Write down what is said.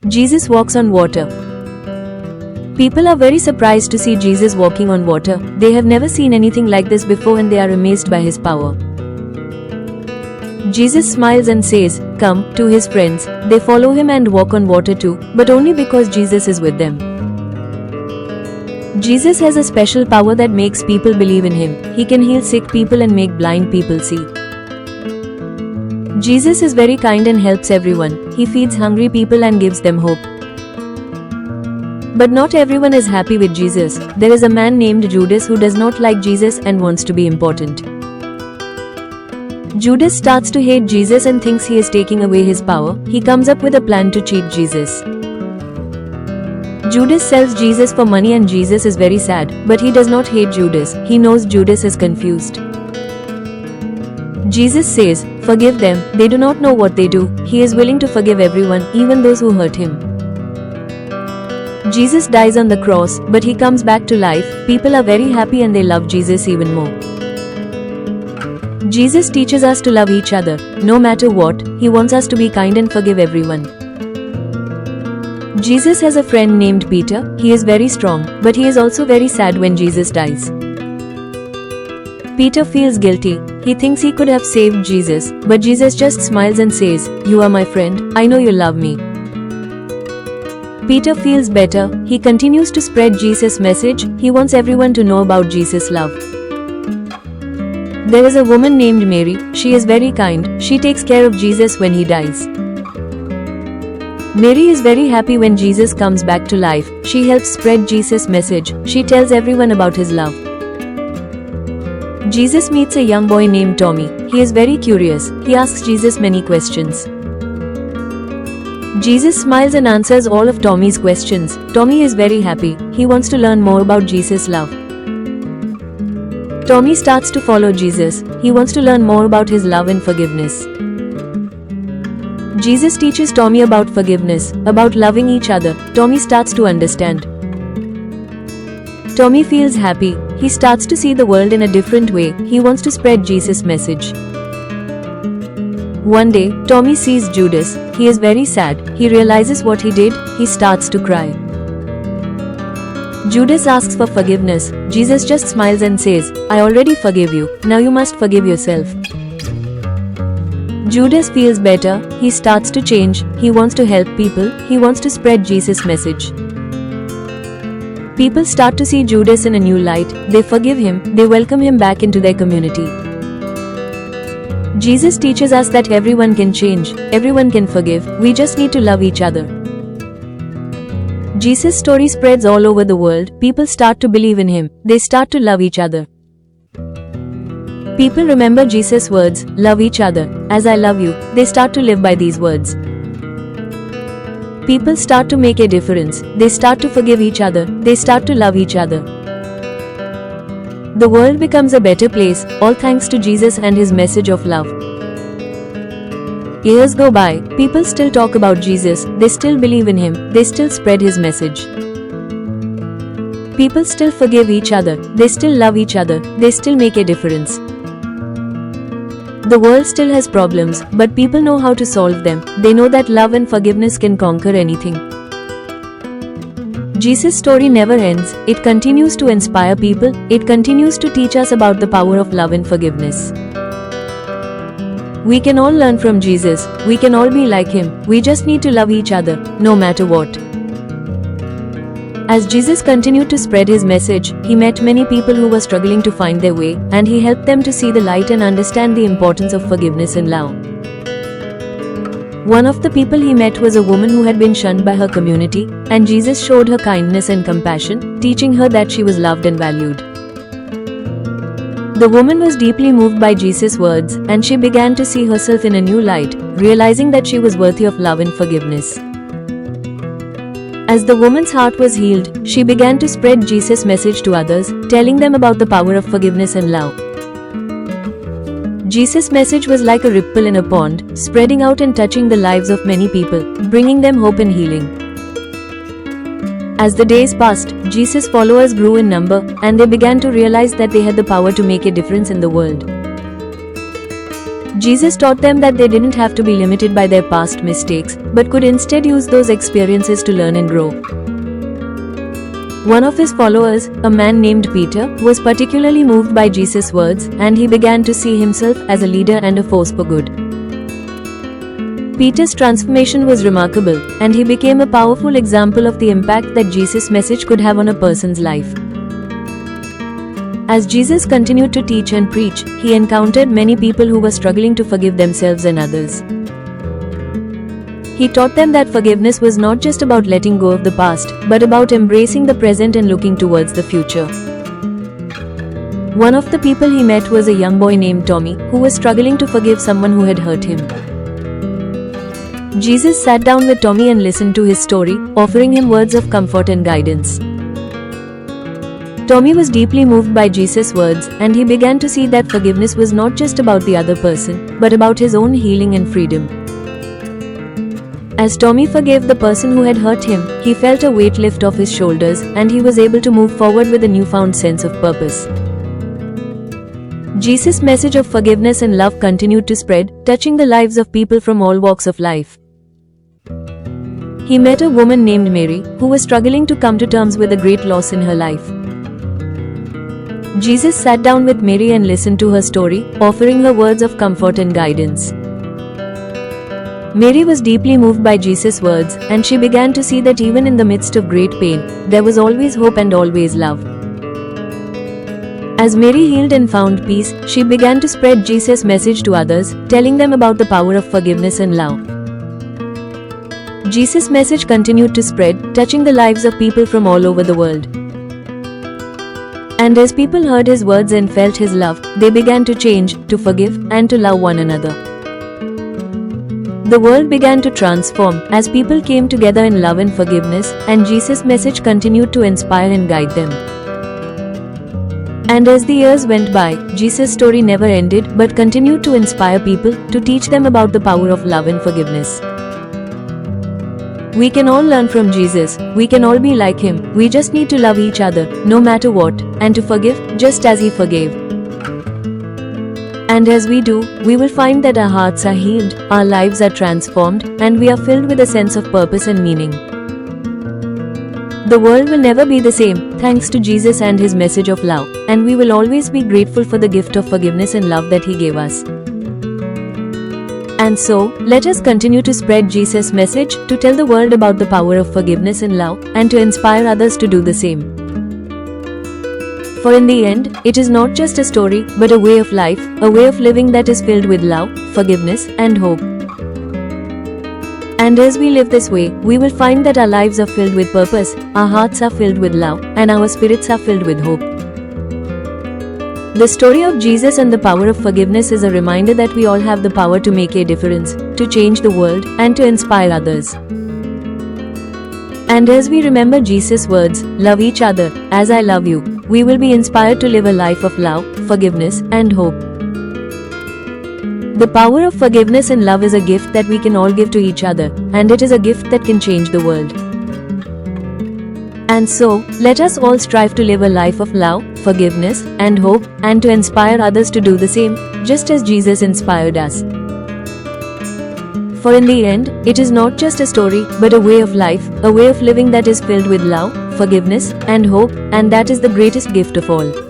Jesus walks on water. People are very surprised to see Jesus walking on water. They have never seen anything like this before and they are amazed by his power. Jesus smiles and says, "Come," to his friends. They follow him and walk on water too, but only because Jesus is with them. Jesus has a special power that makes people believe in him. He can heal sick people and make blind people see. Jesus is very kind and helps everyone. He feeds hungry people and gives them hope. But not everyone is happy with Jesus. There is a man named Judas who does not like Jesus and wants to be important. Judas starts to hate Jesus and thinks he is taking away his power. He comes up with a plan to cheat Jesus. Judas sells Jesus for money and Jesus is very sad, but he does not hate Judas. He knows Judas is confused. Jesus says, "Forgive them, they do not know what they do." He is willing to forgive everyone, even those who hurt him. Jesus dies on the cross, but he comes back to life. People are very happy and they love Jesus even more. Jesus teaches us to love each other, no matter what. He wants us to be kind and forgive everyone. Jesus has a friend named Peter. He is very strong, but he is also very sad when Jesus dies. Peter feels guilty. He thinks he could have saved Jesus, but Jesus just smiles and says, "You are my friend. I know you love me." Peter feels better. He continues to spread Jesus' message. He wants everyone to know about Jesus' love. There is a woman named Mary. She is very kind. She takes care of Jesus when he dies. Mary is very happy when Jesus comes back to life. She helps spread Jesus' message. She tells everyone about his love. Jesus meets a young boy named Tommy. He is very curious. He asks Jesus many questions. Jesus smiles and answers all of Tommy's questions. Tommy is very happy. He wants to learn more about Jesus' love. Tommy starts to follow Jesus. He wants to learn more about his love and forgiveness. Jesus teaches Tommy about forgiveness, about loving each other. Tommy starts to understand. Tommy feels happy. He starts to see the world in a different way. He wants to spread Jesus' message. One day, Tommy sees Judas. He is very sad. He realizes what he did. He starts to cry. Judas asks for forgiveness. Jesus just smiles and says, "I already forgive you. Now you must forgive yourself." Judas feels better. He starts to change. He wants to help people. He wants to spread Jesus' message. People start to see Judas in a new light. They forgive him. They welcome him back into their community. Jesus teaches us that everyone can change. Everyone can forgive. We just need to love each other. Jesus' story spreads all over the world. People start to believe in him. They start to love each other. People remember Jesus' words, "Love each other, as I love you." They start to live by these words. People start to make a difference. They start to forgive each other. They start to love each other. The world becomes a better place, all thanks to Jesus and his message of love. Years go by. People still talk about Jesus. They still believe in him. They still spread his message. People still forgive each other. They still love each other. They still make a difference. The world still has problems, but people know how to solve them. They know that love and forgiveness can conquer anything. Jesus' story never ends. It continues to inspire people. It continues to teach us about the power of love and forgiveness. We can all learn from Jesus. We can all be like him. We just need to love each other, no matter what. As Jesus continued to spread his message, he met many people who were struggling to find their way, and he helped them to see the light and understand the importance of forgiveness and love. One of the people he met was a woman who had been shunned by her community, and Jesus showed her kindness and compassion, teaching her that she was loved and valued. The woman was deeply moved by Jesus' words, and she began to see herself in a new light, realizing that she was worthy of love and forgiveness. As the woman's heart was healed, she began to spread Jesus' message to others, telling them about the power of forgiveness and love. Jesus' message was like a ripple in a pond, spreading out and touching the lives of many people, bringing them hope and healing. As the days passed, Jesus' followers grew in number, and they began to realize that they had the power to make a difference in the world. Jesus taught them that they didn't have to be limited by their past mistakes, but could instead use those experiences to learn and grow. One of his followers, a man named Peter, was particularly moved by Jesus' words, and he began to see himself as a leader and a force for good. Peter's transformation was remarkable, and he became a powerful example of the impact that Jesus' message could have on a person's life. As Jesus continued to teach and preach, he encountered many people who were struggling to forgive themselves and others. He taught them that forgiveness was not just about letting go of the past, but about embracing the present and looking towards the future. One of the people he met was a young boy named Tommy, who was struggling to forgive someone who had hurt him. Jesus sat down with Tommy and listened to his story, offering him words of comfort and guidance. Tommy was deeply moved by Jesus' words, and he began to see that forgiveness was not just about the other person, but about his own healing and freedom. As Tommy forgave the person who had hurt him, he felt a weight lift off his shoulders, and he was able to move forward with a newfound sense of purpose. Jesus' message of forgiveness and love continued to spread, touching the lives of people from all walks of life. He met a woman named Mary, who was struggling to come to terms with a great loss in her life. Jesus sat down with Mary and listened to her story, offering her words of comfort and guidance. Mary was deeply moved by Jesus' words, and she began to see that even in the midst of great pain, there was always hope and always love. As Mary healed and found peace, she began to spread Jesus' message to others, telling them about the power of forgiveness and love. Jesus' message continued to spread, touching the lives of people from all over the world. And as people heard his words and felt his love, they began to change, to forgive, and to love one another. The world began to transform as people came together in love and forgiveness, and Jesus' message continued to inspire and guide them. And as the years went by, Jesus' story never ended but continued to inspire people, to teach them about the power of love and forgiveness. We can all learn from Jesus, we can all be like him, we just need to love each other, no matter what, and to forgive, just as he forgave. And as we do, we will find that our hearts are healed, our lives are transformed, and we are filled with a sense of purpose and meaning. The world will never be the same, thanks to Jesus and his message of love, and we will always be grateful for the gift of forgiveness and love that he gave us. And so, let us continue to spread Jesus' message, to tell the world about the power of forgiveness and love, and to inspire others to do the same. For in the end, it is not just a story, but a way of life, a way of living that is filled with love, forgiveness, and hope. And as we live this way, we will find that our lives are filled with purpose, our hearts are filled with love, and our spirits are filled with hope. The story of Jesus and the power of forgiveness is a reminder that we all have the power to make a difference, to change the world, and to inspire others. And as we remember Jesus' words, love each other, as I love you, we will be inspired to live a life of love, forgiveness, and hope. The power of forgiveness and love is a gift that we can all give to each other, and it is a gift that can change the world. And so, let us all strive to live a life of love, forgiveness, and hope, and to inspire others to do the same, just as Jesus inspired us. For in the end, it is not just a story, but a way of life, a way of living that is filled with love, forgiveness, and hope, and that is the greatest gift of all.